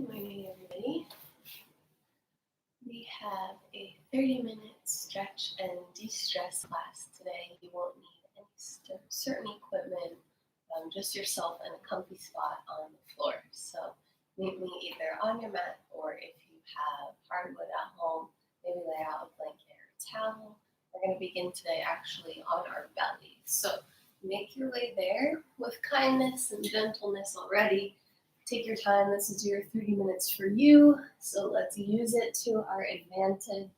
Good morning, everybody. We have a 30-minute stretch and de-stress class today. You won't need any certain equipment, just yourself and a comfy spot on the floor. So meet me either on your mat or if you have hardwood at home, maybe lay out a blanket or a towel. We're going to begin today actually on our belly. So make your way there with kindness and gentleness already. Take your time. This is your 30 minutes for you. So let's use it to our advantage.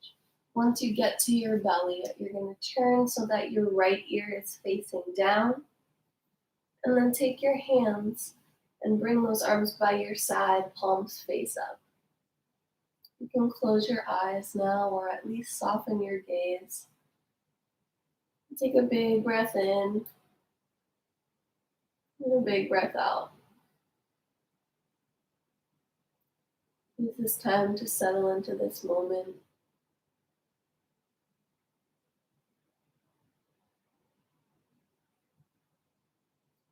Once you get to your belly, you're going to turn so that your right ear is facing down. And then take your hands and bring those arms by your side, palms face up. You can close your eyes now or at least soften your gaze. Take a big breath in and a big breath out. Use this time to settle into this moment.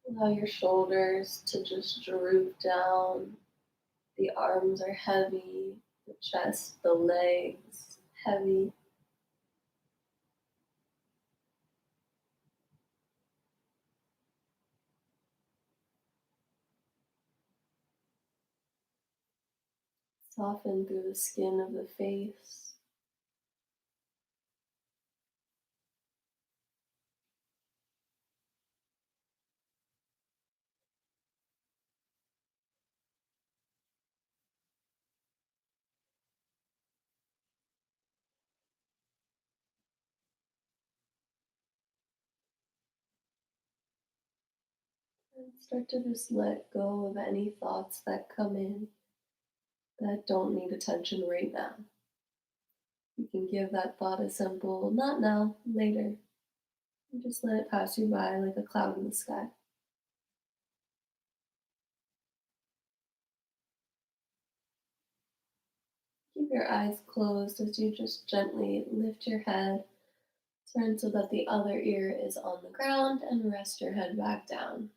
Allow your shoulders to just droop down. The arms are heavy, the chest, the legs heavy. Soften through the skin of the face. And start to just let go of any thoughts that come in that don't need attention right now. You can give that thought a simple, not now, later. And just let it pass you by like a cloud in the sky. Keep your eyes closed as you just gently lift your head. Turn so that the other ear is on the ground and rest your head back down.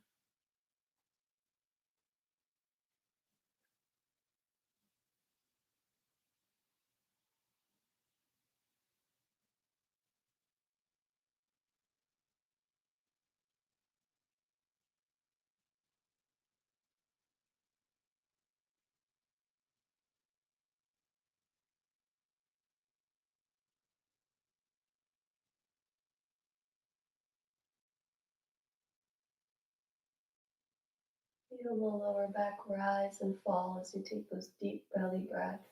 Feel the lower back rise and fall as you take those deep belly breaths.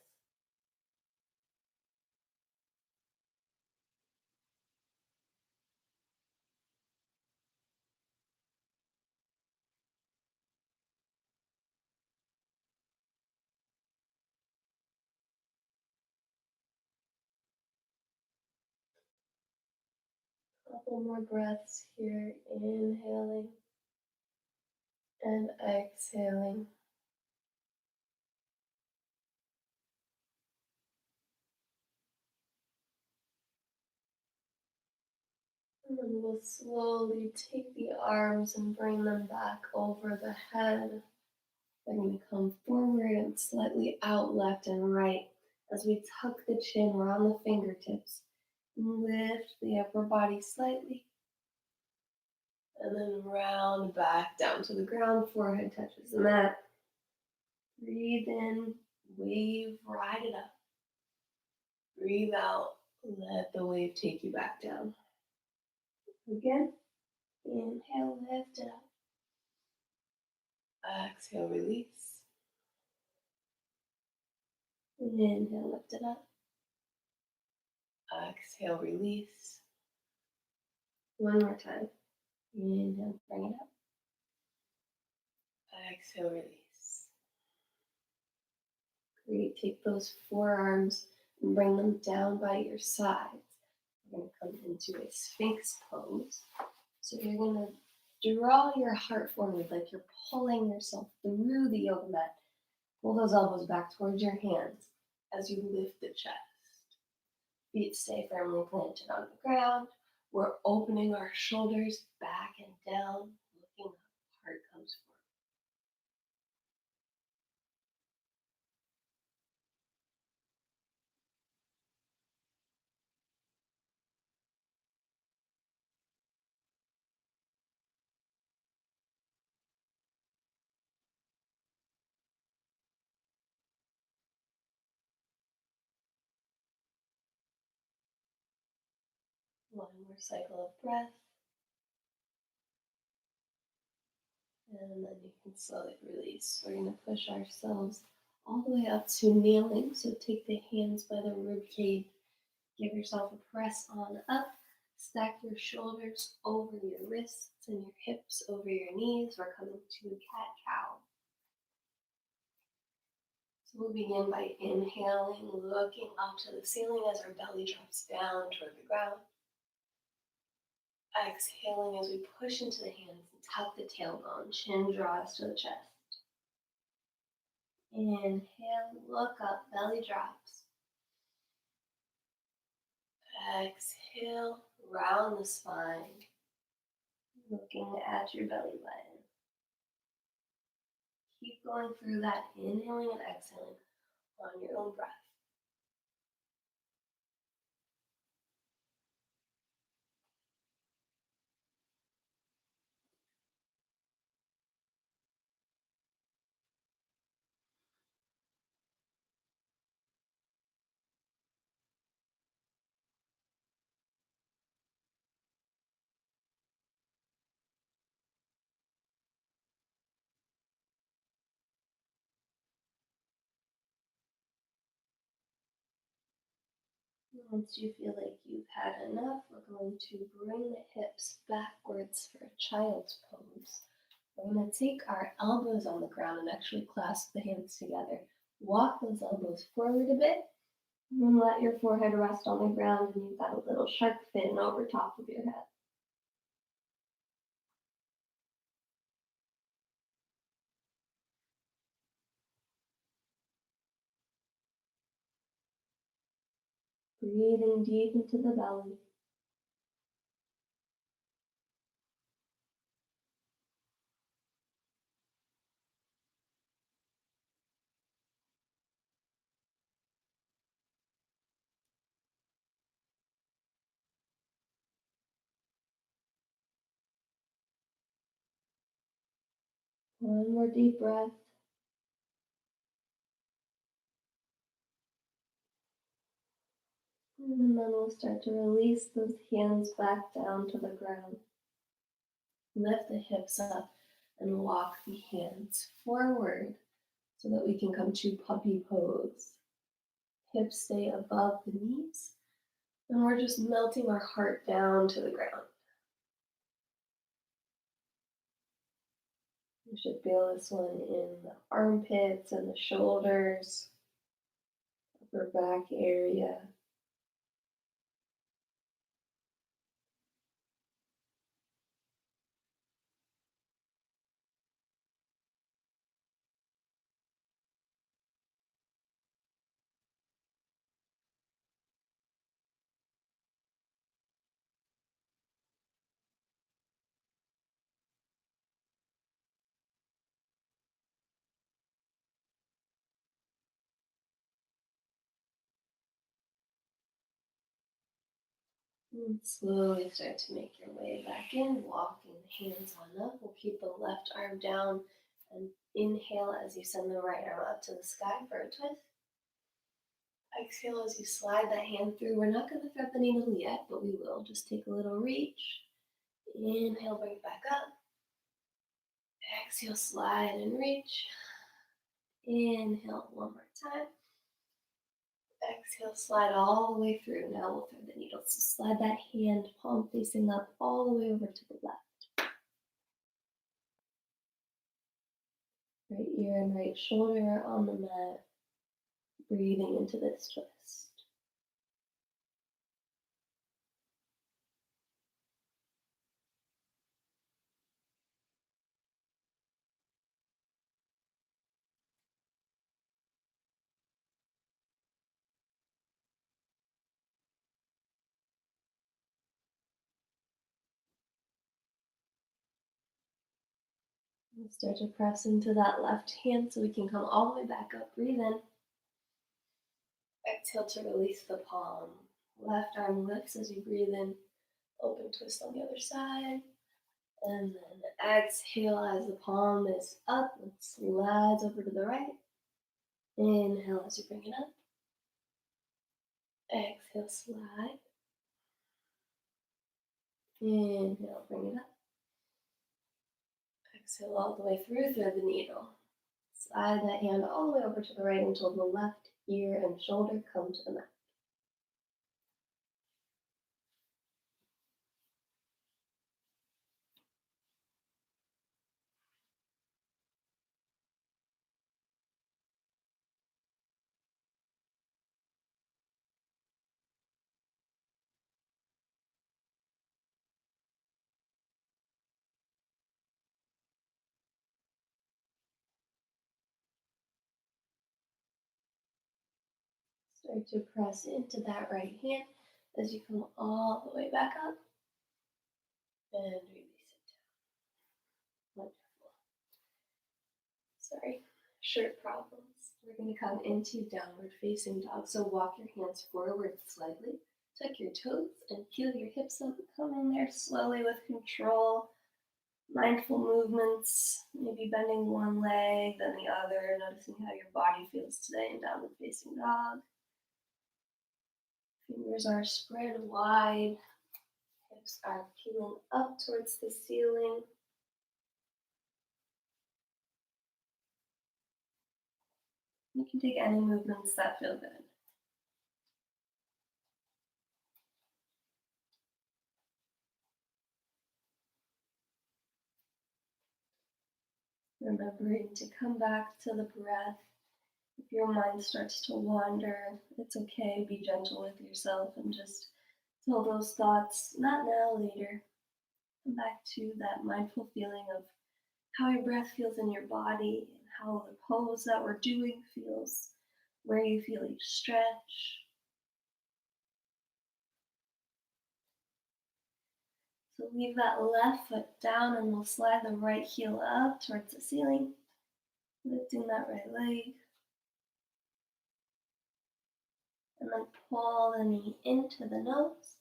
Couple more breaths here, inhaling and exhaling. And then we'll slowly take the arms and bring them back over the head. They're going to come forward and slightly out left and right. As we tuck the chin around the fingertips, lift the upper body slightly, and then round back down to the ground, forehead touches the mat. Breathe in, wave, ride it up. Breathe out, let the wave take you back down. Again, inhale, lift it up. Exhale, release. Inhale, lift it up. Exhale, release. One more time. Inhale, bring it up. Exhale, release. Great. Take those forearms and bring them down by your sides. We're going to come into a Sphinx pose. So you're going to draw your heart forward like you're pulling yourself through the yoga mat. Pull those elbows back towards your hands as you lift the chest. Feet stay firmly planted on the ground. We're opening our shoulders back and down, looking up. Heart comes forward. One more cycle of breath. And then you can slowly release. We're going to push ourselves all the way up to kneeling. So take the hands by the rib cage. Give yourself a press on up. Stack your shoulders over your wrists and your hips over your knees. We're coming to cat-cow. So we'll begin by inhaling, looking up to the ceiling as our belly drops down toward the ground. Exhaling as we push into the hands and tuck the tailbone, chin draws to the chest. Inhale, look up, belly drops. Exhale, round the spine, looking at your belly button. Keep going through that, inhaling and exhaling on your own breath. Once you feel like you've had enough, we're going to bring the hips backwards for a child's pose. We're going to take our elbows on the ground and actually clasp the hands together. Walk those elbows forward a bit, and then let your forehead rest on the ground, and you've got a little shark fin over top of your head. Breathing deep into the belly. One more deep breath. And then we'll start to release those hands back down to the ground. Lift the hips up and walk the hands forward so that we can come to puppy pose. Hips stay above the knees, and we're just melting our heart down to the ground. You should feel this one in the armpits and the shoulders, upper back area. And slowly start to make your way back in, walking the hands on up. We'll keep the left arm down and inhale as you send the right arm up to the sky for a twist. Exhale as you slide that hand through. We're not going to thread the needle yet, but we will. Just take a little reach. Inhale, bring it back up. Exhale, slide and reach. Inhale one more time. Exhale, slide all the way through. Now we'll thread the needle. So slide that hand, palm facing up, all the way over to the left. Right ear and right shoulder are on the mat. Breathing into this twist. We'll start to press into that left hand so we can come all the way back up. Breathe in. Exhale to release the palm. Left arm lifts as you breathe in. Open twist on the other side. And then exhale as the palm is up and slides over to the right. Inhale as you bring it up. Exhale, slide. Inhale, bring it up. Exhale all the way through, thread the needle. Slide that hand all the way over to the right until the left ear and shoulder come to the mat. Start to press into that right hand as you come all the way back up and release it down. Wonderful. Sorry, shirt problems. We're going to come into downward facing dog. So walk your hands forward slightly. Tuck your toes and peel your hips up. Come in there slowly with control. Mindful movements, maybe bending one leg, then the other, noticing how your body feels today in downward facing dog. Fingers are spread wide, hips are peeling up towards the ceiling. You can take any movements that feel good. Remembering to come back to the breath. If your mind starts to wander, it's okay. Be gentle with yourself and just tell those thoughts, not now, later. Come back to that mindful feeling of how your breath feels in your body and how the pose that we're doing feels, where you feel each stretch. So leave that left foot down and we'll slide the right heel up towards the ceiling, lifting that right leg. And then pull the knee into the nose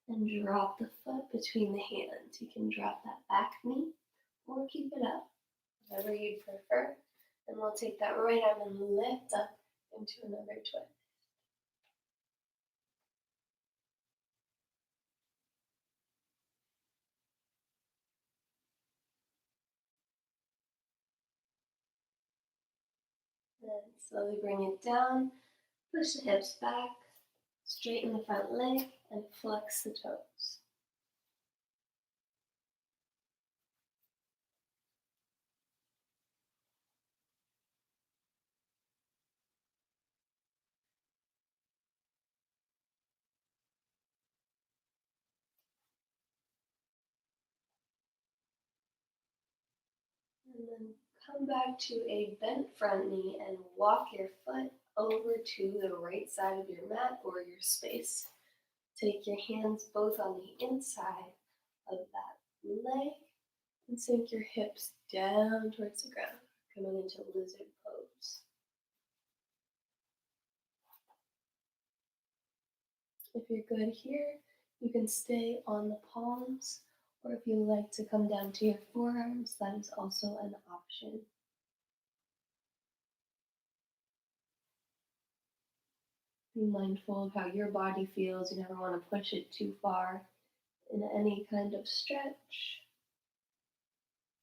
and drop the foot between the hands. You can drop that back knee or keep it up, whatever you prefer. And we'll take that right arm and lift up into another twist. Then slowly bring it down, push the hips back, straighten the front leg, and flex the toes. And then come back to a bent front knee and walk your foot over to the right side of your mat or your space. Take your hands both on the inside of that leg and sink your hips down towards the ground, coming into lizard pose. If you're good here, you can stay on the palms, or if you like to come down to your forearms, that is also an option. Be mindful of how your body feels. You never want to push it too far in any kind of stretch.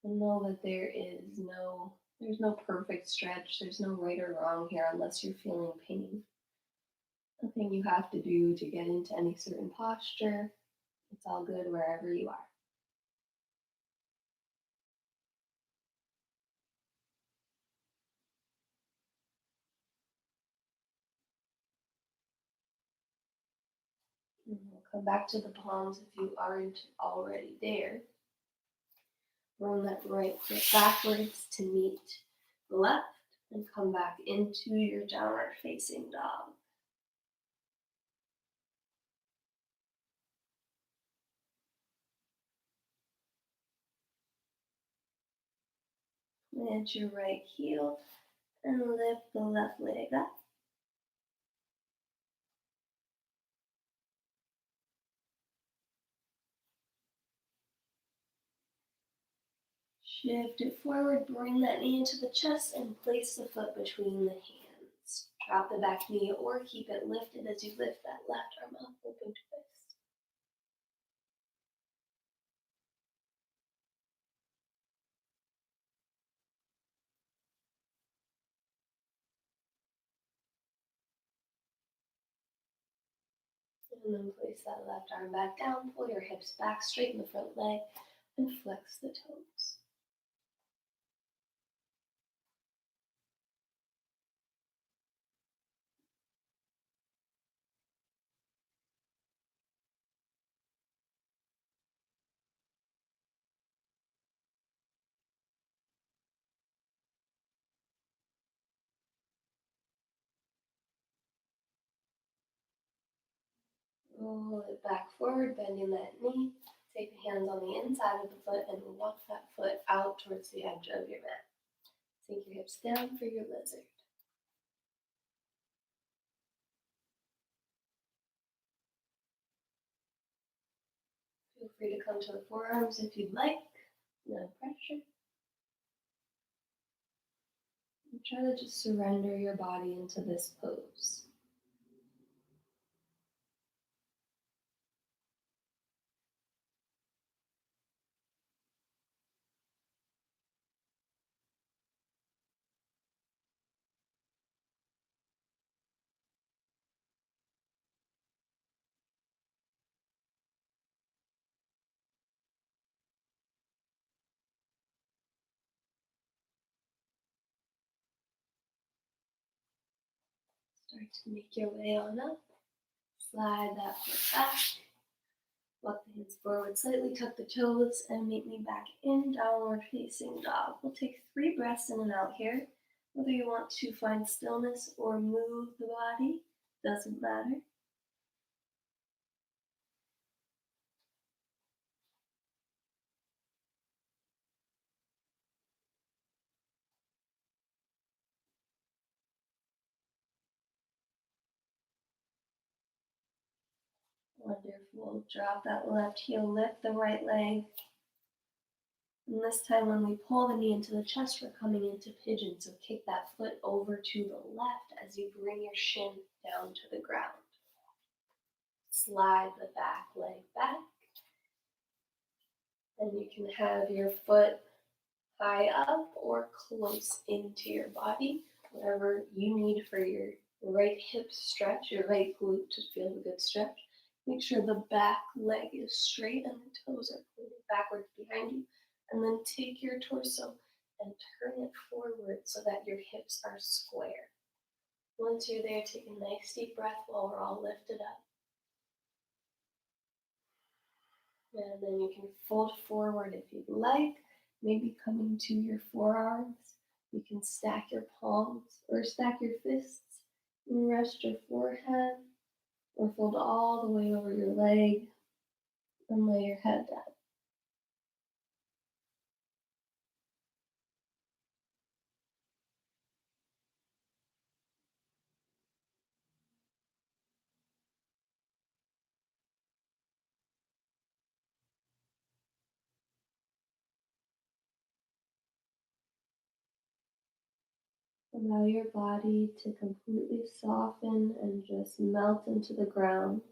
And know that there's no perfect stretch. There's no right or wrong here unless you're feeling pain. Nothing you have to do to get into any certain posture. It's all good wherever you are. And we'll come back to the palms if you aren't already there. Bring that right foot backwards to meet the left and come back into your downward facing dog. Plant your right heel and lift the left leg up. Shift it forward, bring that knee into the chest and place the foot between the hands. Drop the back knee or keep it lifted as you lift that left arm up, open twist. And then place that left arm back down, pull your hips back, straighten the front leg, and flex the toes. Roll it back forward, bending that knee. Take the hands on the inside of the foot and walk that foot out towards the edge of your mat. Sink your hips down for your lizard. Feel free to come to the forearms if you'd like. No pressure. And try to just surrender your body into this pose. Start to make your way on up. Slide that foot back. Walk the hands forward slightly, tuck the toes, and meet me back in downward facing dog. We'll take 3 breaths in and out here. Whether you want to find stillness or move the body, doesn't matter. Wonderful. Drop that left heel, lift the right leg. And this time when we pull the knee into the chest, we're coming into pigeon. So kick that foot over to the left as you bring your shin down to the ground. Slide the back leg back. And you can have your foot high up or close into your body, whatever you need for your right hip stretch, your right glute to feel a good stretch. Make sure the back leg is straight and the toes are pointed backwards behind you. And then take your torso and turn it forward so that your hips are square. Once you're there, take a nice deep breath while we're all lifted up. And then you can fold forward if you'd like, maybe coming to your forearms. You can stack your palms or stack your fists and rest your forehead, or fold all the way over your leg and lay your head down. Allow your body to completely soften and just melt into the ground.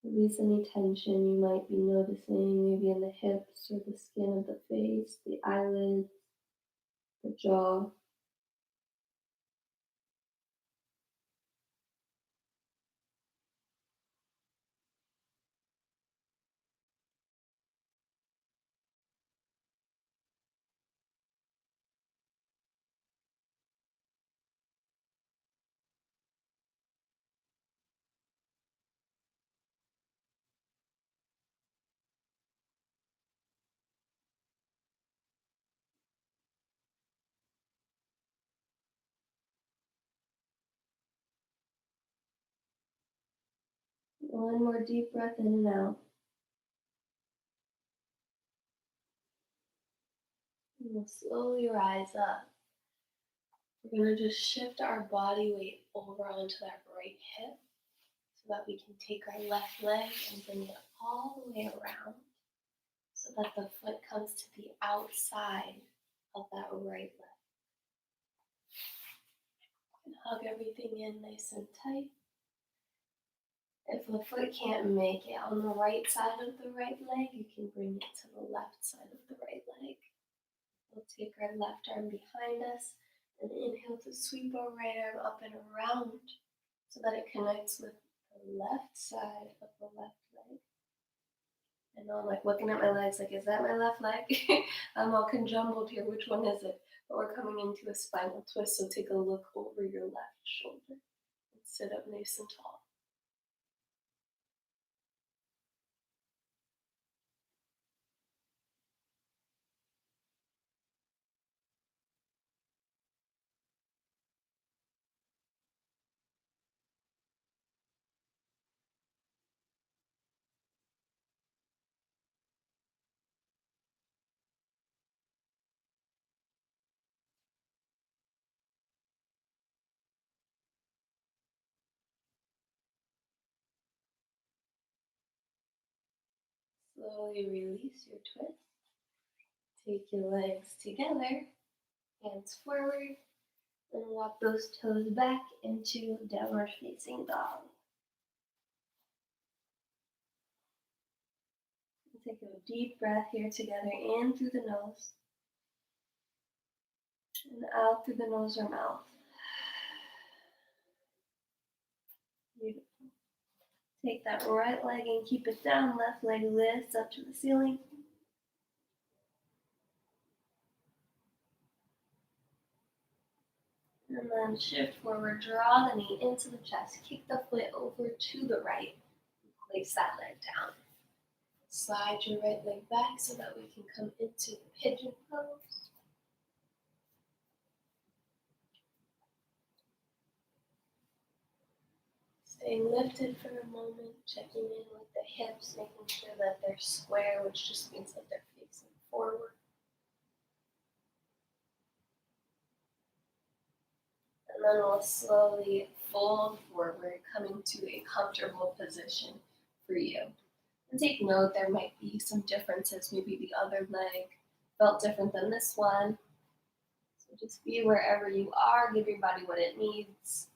Release any tension you might be noticing, maybe in the hips or the skin of the face, the eyelids, the jaw. One more deep breath in and out. And we'll slowly rise up. We're going to just shift our body weight over onto that right hip so that we can take our left leg and bring it all the way around so that the foot comes to the outside of that right leg. And hug everything in nice and tight. If the foot can't make it on the right side of the right leg, you can bring it to the left side of the right leg. We'll take our left arm behind us and inhale to sweep our right arm up and around so that it connects with the left side of the left leg. I know I'm like looking at my legs like, is that my left leg? I'm all conjumbled here. Which one is it? But we're coming into a spinal twist, so take a look over your left shoulder and sit up nice and tall. Slowly release your twist. Take your legs together, hands forward, and walk those toes back into downward facing dog. Take a deep breath here together, in through the nose and out through the nose or mouth. Beautiful. Take that right leg and keep it down. Left leg lifts up to the ceiling. And then shift forward, draw the knee into the chest. Kick the foot over to the right. Place that leg down. Slide your right leg back so that we can come into the pigeon pose. Staying lifted for a moment, checking in with the hips, making sure that they're square, which just means that they're facing forward. And then we'll slowly fold forward, coming to a comfortable position for you. And take note, there might be some differences. Maybe the other leg felt different than this one. So just be wherever you are, give your body what it needs.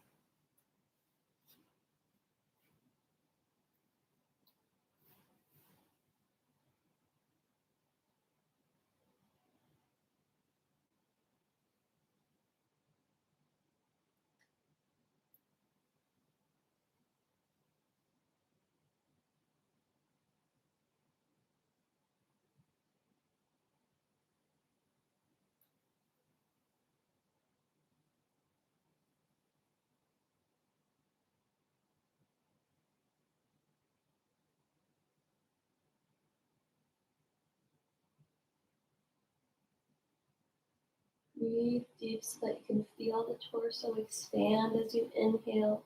Breathe deep so that you can feel the torso expand as you inhale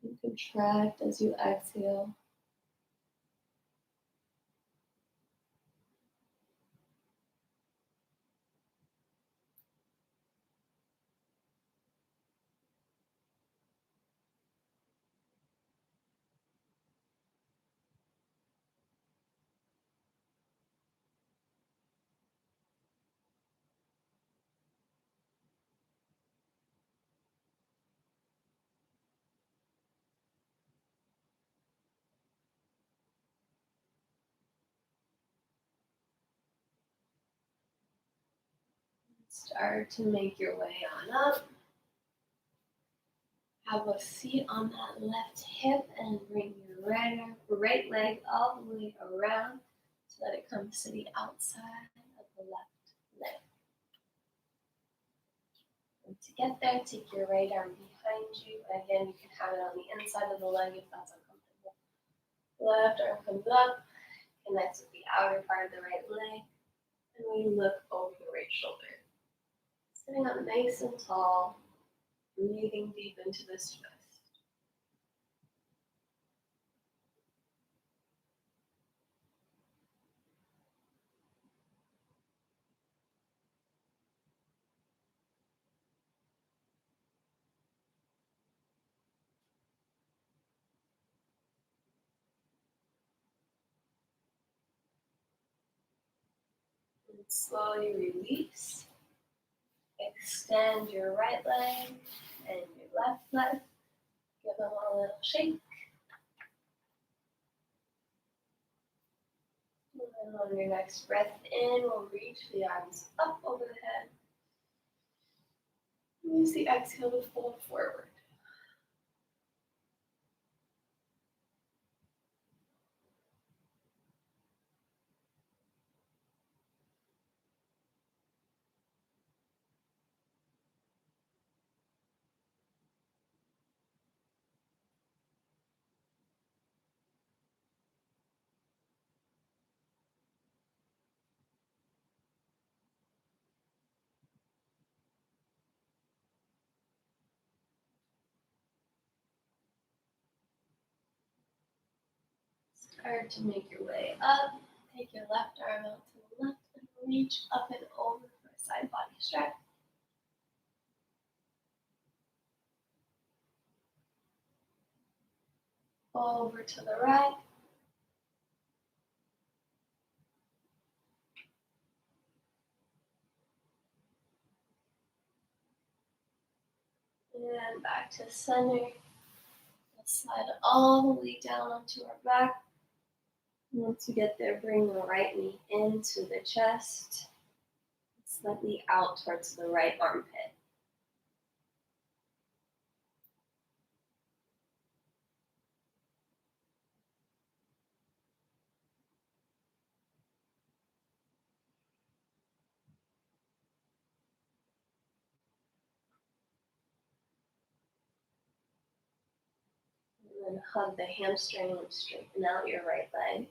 and contract as you exhale. Start to make your way on up. Have a seat on that left hip and bring your right leg all the way around so that it comes to the outside of the left leg. And to get there, take your right arm behind you. Again, you can have it on the inside of the leg if that's uncomfortable. Left arm comes up, connects with the outer part of the right leg, and we look over the right shoulder. Sitting up nice and tall, breathing deep into this chest. And slowly release. Extend your right leg and your left leg. Give them a little shake. And then on your next breath in, we'll reach the arms up over the head. Use the exhale to fold forward. Start to make your way up. Take your left arm out to the left and reach up and over for a side body stretch. Over to the right. And back to center. Let's slide all the way down onto our back. Once you get there, bring the right knee into the chest, slightly out towards the right armpit. And then hug the hamstring and straighten out your right leg.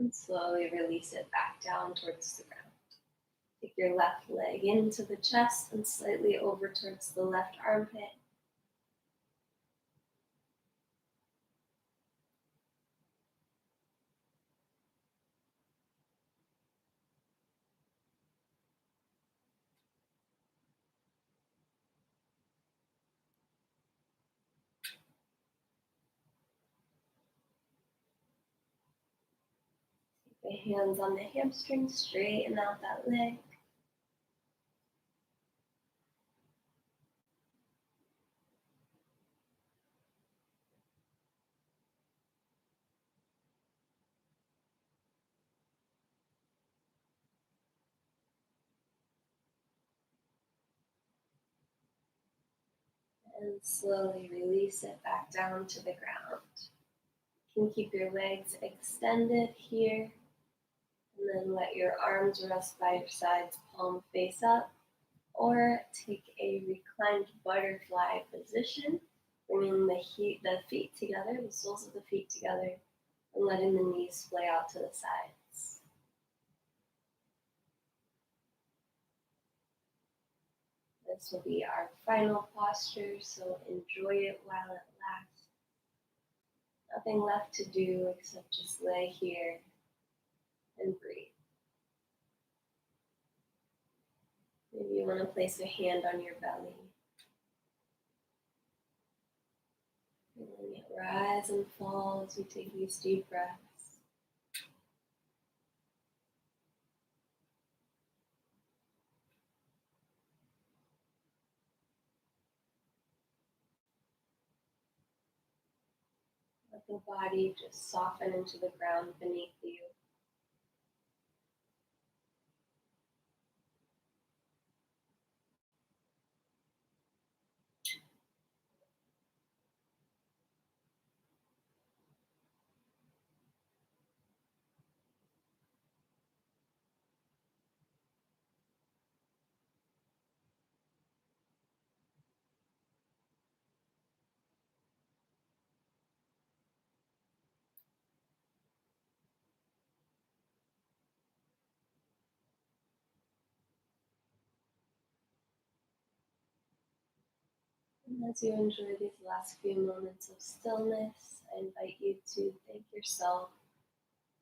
And slowly release it back down towards the ground. Take your left leg into the chest and slightly over towards the left armpit. Take the hands on the hamstring, straighten out that leg. And slowly release it back down to the ground. You can keep your legs extended here, and then let your arms rest by your sides, palm face up, or take a reclined butterfly position, bringing the feet together, the soles of the feet together, and letting the knees splay out to the sides. This will be our final posture, so enjoy it while it lasts. Nothing left to do except just lay here and breathe. Maybe you want to place a hand on your belly. Feeling it rise and fall as you take these deep breaths. Let the body just soften into the ground beneath you. And as you enjoy these last few moments of stillness, I invite you to thank yourself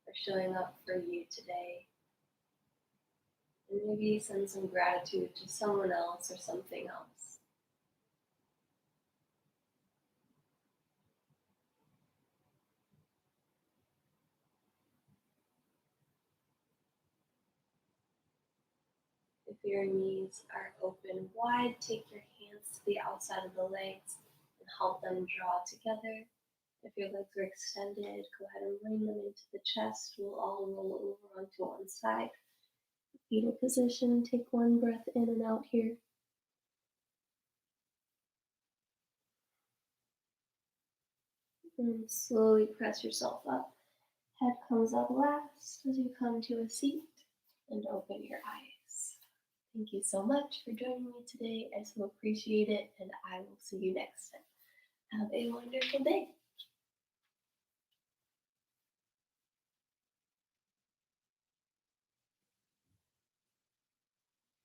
for showing up for you today. And maybe send some gratitude to someone else or something else. If your knees are open wide, take your hands to the outside of the legs and help them draw together. If your legs are extended, go ahead and bring them into the chest. We'll all roll over onto one side. Fetal position, take one breath in and out here. And slowly press yourself up. Head comes up last as you come to a seat and open your eyes. Thank you so much for joining me today. I so appreciate it, and I will see you next time. Have a wonderful day.